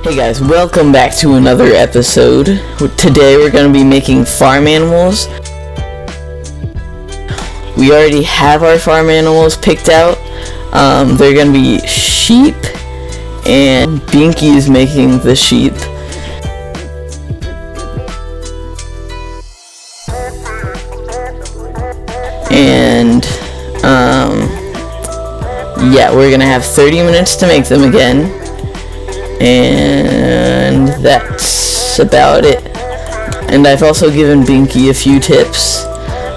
Hey guys, welcome back to another episode. Today we're going to be making farm animals. We already have our farm animals picked out. They're going to be sheep, and Binkie is making the sheep. And, yeah, we're going to have 30 minutes to make them again. And that's about it. And I've also given Binkie a few tips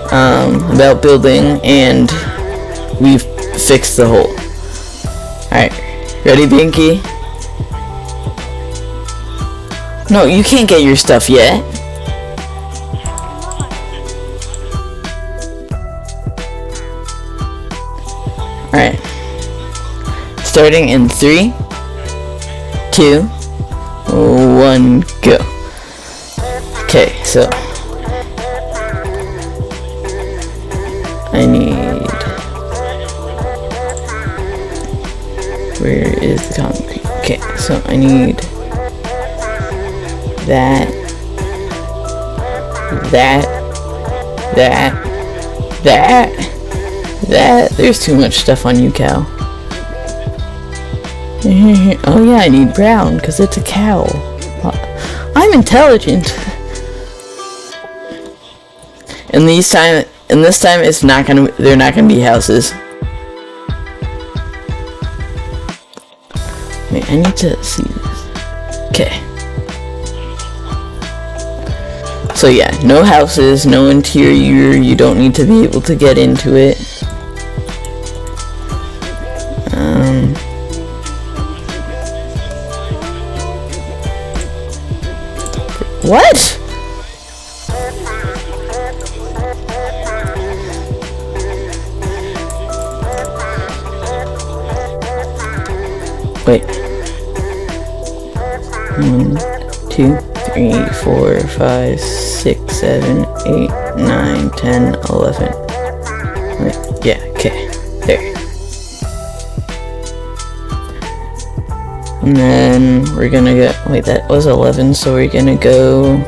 about building, and we've fixed the hole. Alright, ready, Binkie? No, you can't get your stuff yet. Alright. Starting in 3, 2, 1, go. Okay, so I need, where is the concrete? Okay, so I need that. There's too much stuff on you, cow. Oh yeah, I need brown because it's a cow. I'm intelligent. And this time it's not gonna. They're not gonna be houses. Wait, I need to see this. Okay. So yeah, no houses, no interior. You don't need to be able to get into it. What? Wait. 1, 2, 3, 4, 5, 6, 7, 8, 9, 10, 11. Wait, yeah, okay. There. And then we're gonna go, wait, that was 11, so we're gonna go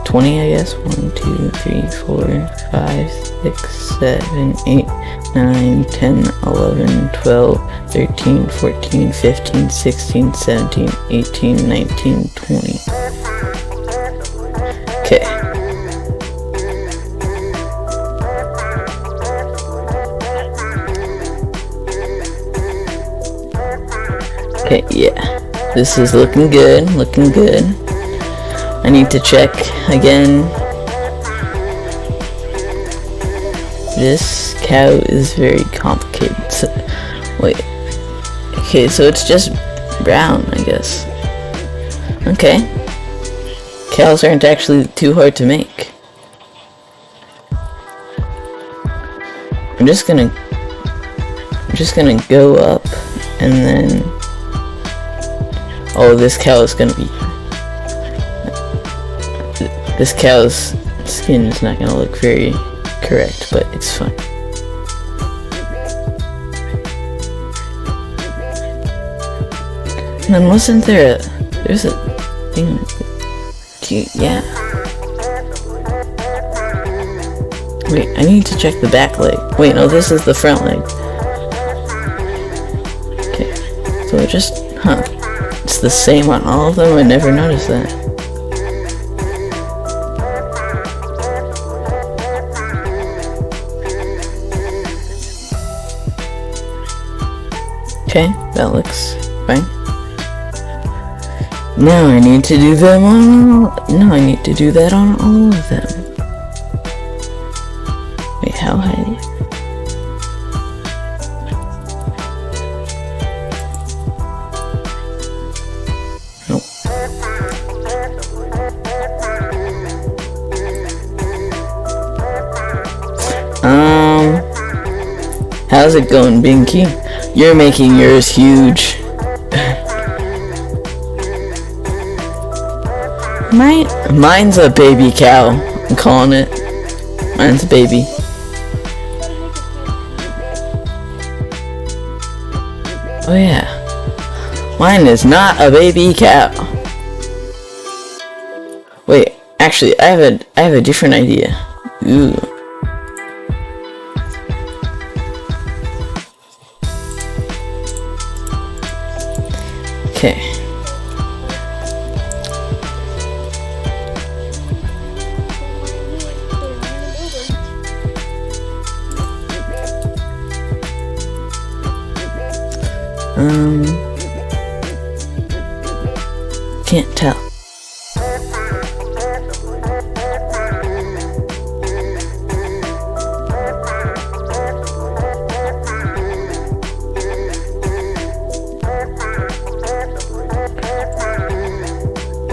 20, I guess. 1, 2, 3, 4, 5, 6, 7, 8, 9, 10, 11, 12, 13, 14, 15, 16, 17, 18, 19, 20. Okay. Okay, yeah. This is looking good, I need to check again. This cow is very complicated. So, wait. Okay, so it's just brown, I guess. Okay. Cows aren't actually too hard to make. I'm just gonna go up and then, oh, this cow is gonna be, this cow's skin is not gonna look very correct, but it's fine. And then wasn't there there's a thing, cute, yeah. Wait, I need to check the back leg. Wait, no, this is the front leg. Okay, so it just, it's the same on all of them, I never noticed that. Okay, that looks fine. Now I need to do them on, no, I need to do that on all of them. Wait, how high? Nope. How's it going, Binkie? You're making yours huge. Mine's a baby cow. I'm calling it. Mine's a baby. Oh yeah. Mine is not a baby cow. Wait, actually, I have a different idea. Ooh. Okay. Can't tell.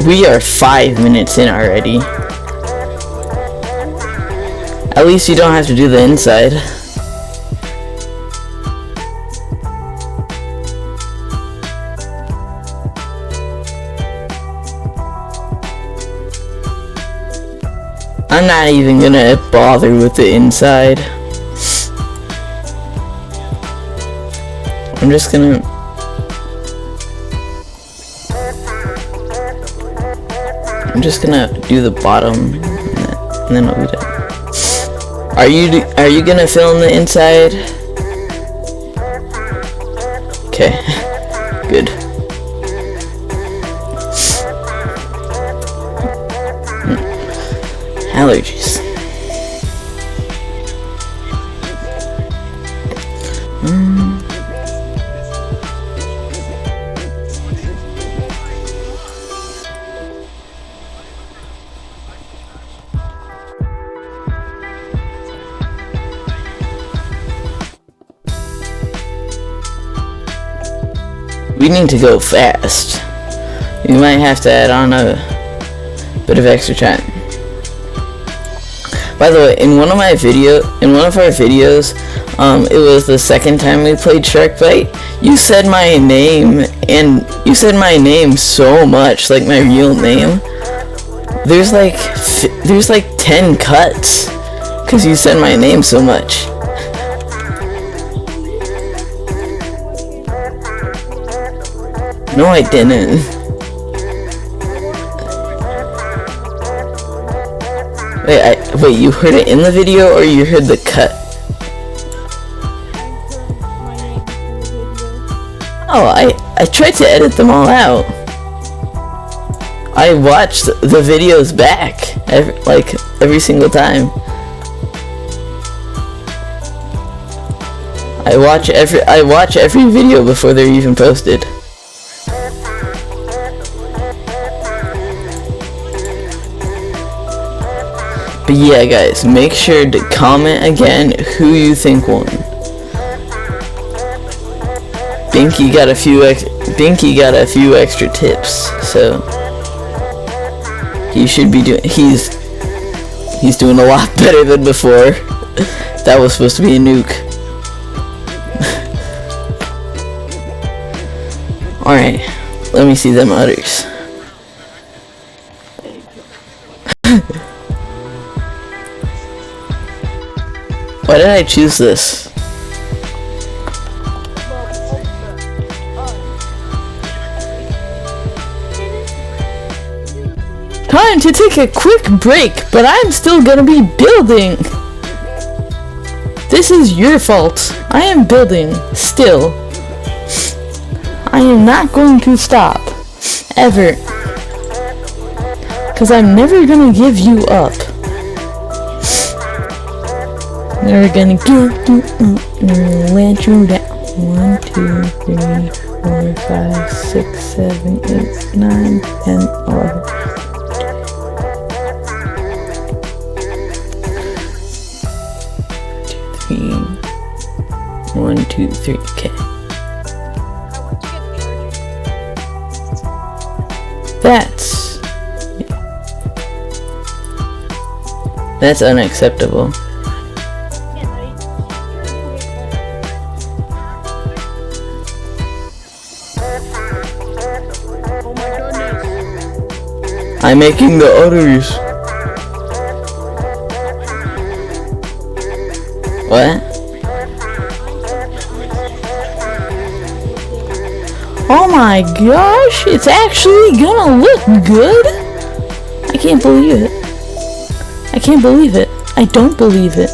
We are 5 minutes in already. At least you don't have to do the inside. I'm not even gonna bother with the inside. I'm just gonna... do the bottom, and then I'll be done. Are you gonna film the inside? Okay, good. Allergies. We need to go fast. We might have to add on a bit of extra time. By the way, in one of our videos, it was the second time we played Shark Bite. You said my name, and you said my name so much, like my real name. There's like 10 cuts, cause you said my name so much. No, I didn't. Wait, you heard it in the video, or you heard the cut? Oh, I tried to edit them all out. I watched the videos back, every single time. I watch every video before they're even posted. But yeah, guys, make sure to comment again who you think won. Binkie got a few extra tips, so he should be doing. He's doing a lot better than before. That was supposed to be a nuke. All right, let me see them others. Why did I choose this? Time to take a quick break, but I'm still gonna be building. This is your fault. I am building still. I am not going to stop. Ever. 'Cause I'm never gonna give you up. Never gonna let you down. 1, 2, 3, 4, 5, 6, 7, 8, 9, 10, 11. 1, 2, 3, okay. That's unacceptable. I'm making the others. What? Oh my gosh, it's actually gonna look good. I can't believe it. I can't believe it. I don't believe it.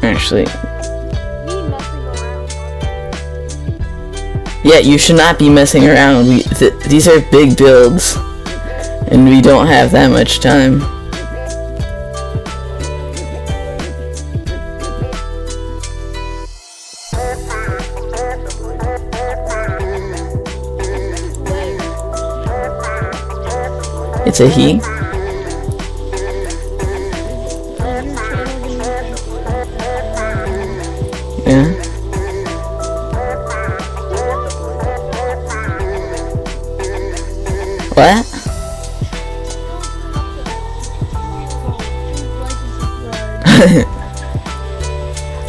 Actually, yeah, you should not be messing around. These are big builds, and we don't have that much time. It's a he. Yeah. What?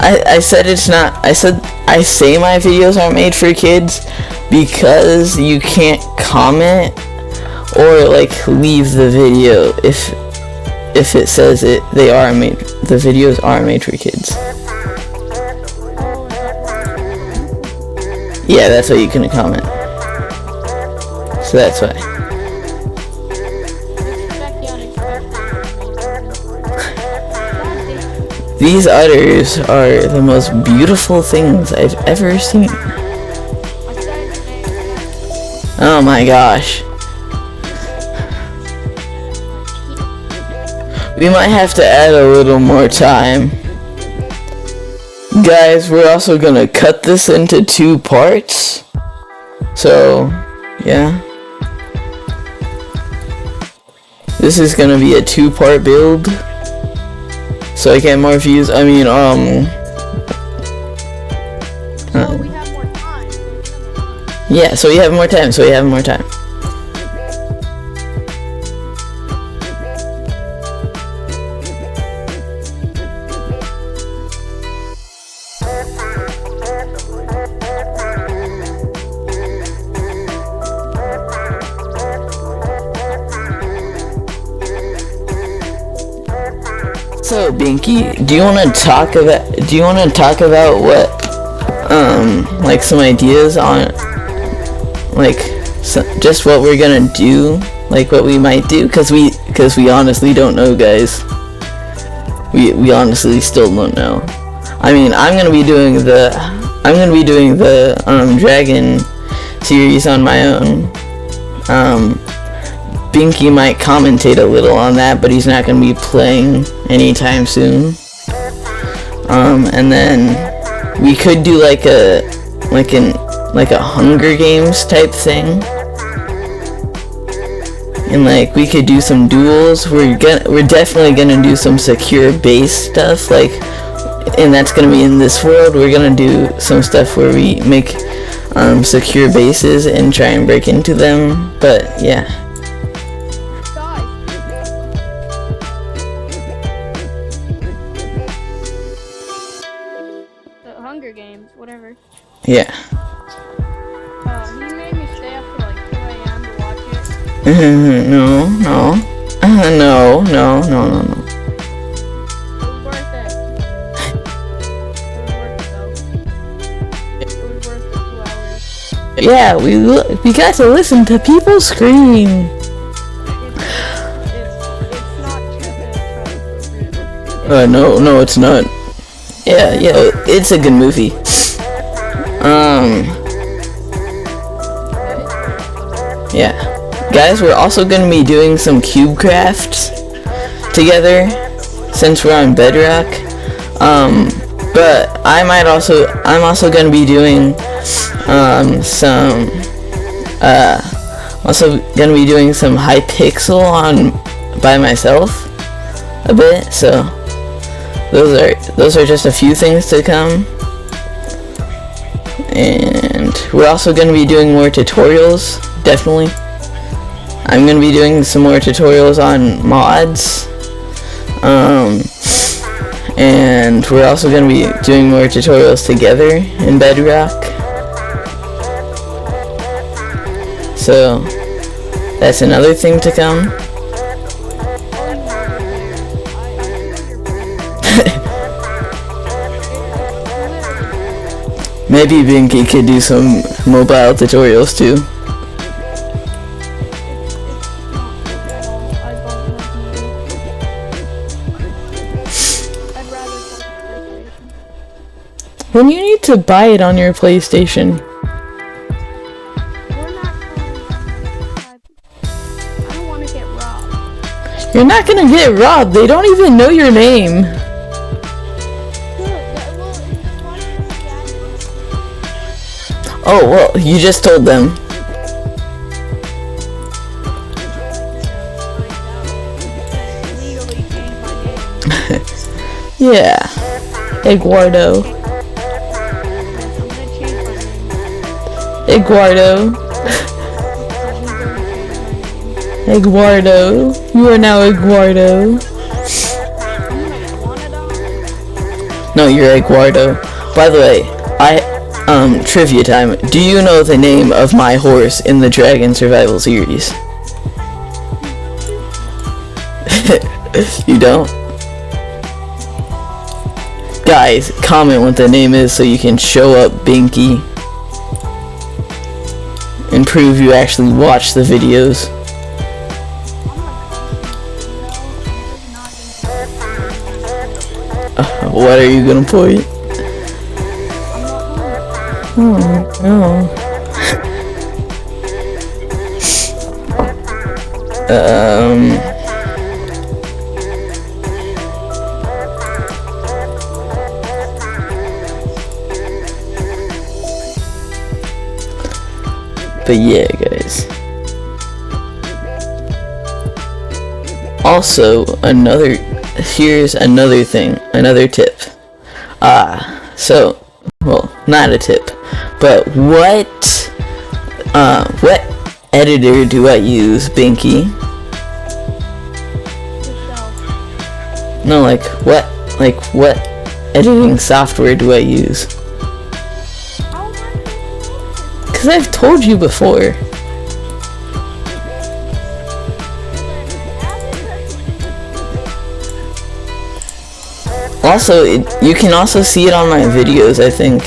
I said it's not. I say my videos aren't made for kids because you can't comment or like leave the video if it says the videos are made for kids. Yeah, that's why you couldn't comment. So that's why. These udders are the most beautiful things I've ever seen. Oh my gosh. We might have to add a little more time. Guys, we're also gonna cut this into 2 parts. So, yeah. This is gonna be a 2-part build. So I get more views. I mean, So we have more time. yeah, so we have more time, So Binkie, do you want to talk about what like some ideas on like just what we're gonna do, like what we might do, because we honestly don't know, guys. We honestly still don't know. I mean, I'm gonna be doing the dragon series on my own. Binkie might commentate a little on that, but he's not going to be playing anytime soon. And then we could do like a Hunger Games type thing, and like we could do some duels. We're definitely gonna do some secure base stuff, like, and that's gonna be in this world. We're gonna do some stuff where we make secure bases and try and break into them. But yeah. Hunger Games, whatever. Yeah. He made me stay up till like 2 a.m. to watch it. No. No. No. It was worth it. It was worth the 2 hours. Yeah, we got to listen to people scream. It's not appropriate. No, it's not. Yeah, it's a good movie. Yeah. Guys, we're also gonna be doing some cube crafts together since we're on Bedrock. But I'm also gonna be doing some Hypixel by myself a bit, so those are just a few things to come. And we're also going to be doing more tutorials, definitely. I'm going to be doing some more tutorials on mods. And we're also going to be doing more tutorials together in Bedrock. So that's another thing to come. Maybe Binkie could do some mobile tutorials too. When you need to buy it on your PlayStation. I don't want to get robbed. You're not gonna get robbed. They don't even know your name. Oh, well, you just told them. Yeah. Eduardo. Eduardo. Eduardo. You are now Eduardo. No, you're Eduardo. By the way, trivia time. Do you know the name of my horse in the Dragon Survival series? You don't? Guys, comment what the name is so you can show up Binkie and prove you actually watch the videos. What are you gonna put? Oh no. But yeah, guys. Also, here's another thing, another tip. So, well, not a tip, but what editor do I use, Binkie? No, like what editing software do I use? Because I've told you before. Also, you can also see it on my videos, I think.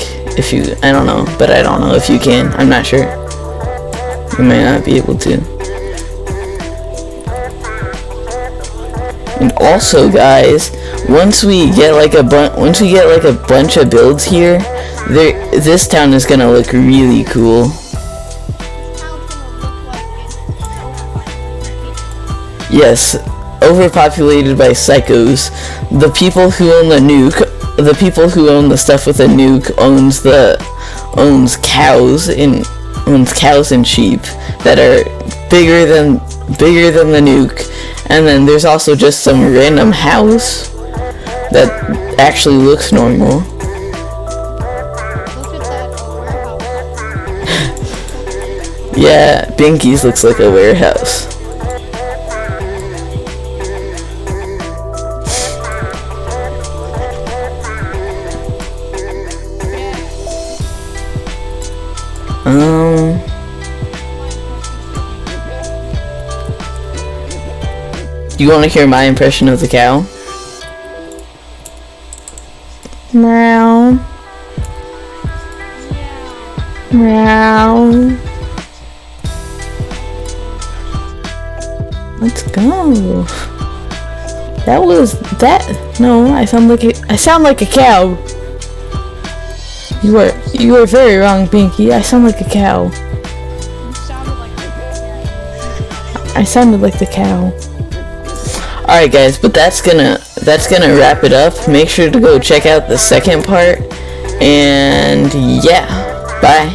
I don't know, but I don't know if you can. I'm not sure. You might not be able to. And also, guys, once we get like a bunch of builds here, this town is gonna look really cool. Yes, overpopulated by psychos. The people who own the nuke, the people who own the stuff with a nuke owns cows and sheep that are bigger than the nuke. And then there's also just some random house that actually looks normal. Yeah, Binkie's looks like a warehouse. Do you want to hear my impression of the cow? Meow. Meow. Let's go. No, I sound like a cow. You are very wrong, Binkie. I sound like a cow. I sounded like the cow. Alright guys, but that's gonna wrap it up. Make sure to go check out the second part. And yeah, bye.